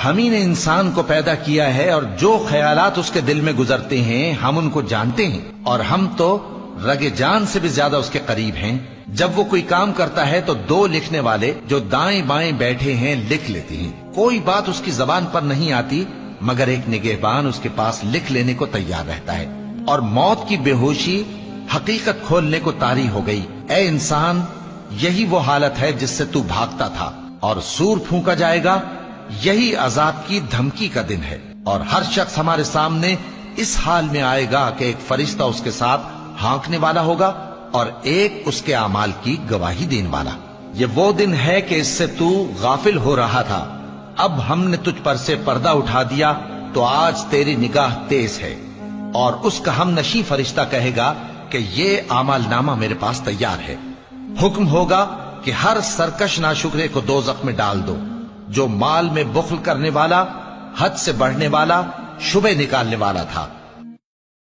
ہم ہی نے انسان کو پیدا کیا ہے، اور جو خیالات اس کے دل میں گزرتے ہیں ہم ان کو جانتے ہیں، اور ہم تو رگ جان سے بھی زیادہ اس کے قریب ہیں۔ جب وہ کوئی کام کرتا ہے تو دو لکھنے والے جو دائیں بائیں بیٹھے ہیں لکھ لیتے ہیں۔ کوئی بات اس کی زبان پر نہیں آتی مگر ایک نگہبان اس کے پاس لکھ لینے کو تیار رہتا ہے۔ اور موت کی بے ہوشی حقیقت کھولنے کو طاری ہو گئی۔ اے انسان، یہی وہ حالت ہے جس سے تو بھاگتا تھا، اور سور پھونکا جائے گا، یہی عذاب کی دھمکی کا دن ہے۔ اور ہر شخص ہمارے سامنے اس حال میں آئے گا کہ ایک فرشتہ اس کے ساتھ ہانکنے والا ہوگا اور ایک اس کے اعمال کی گواہی دینے والا۔ یہ وہ دن ہے کہ اس سے تو غافل ہو رہا تھا، اب ہم نے تجھ پر سے پردہ اٹھا دیا تو آج تیری نگاہ تیز ہے۔ اور اس کا ہم نشیں فرشتہ کہے گا کہ یہ اعمال نامہ میرے پاس تیار ہے۔ حکم ہوگا کہ ہر سرکش ناشکرے کو دوزخ میں ڈال دو، جو مال میں بخل کرنے والا، حد سے بڑھنے والا، شبہ نکالنے والا تھا۔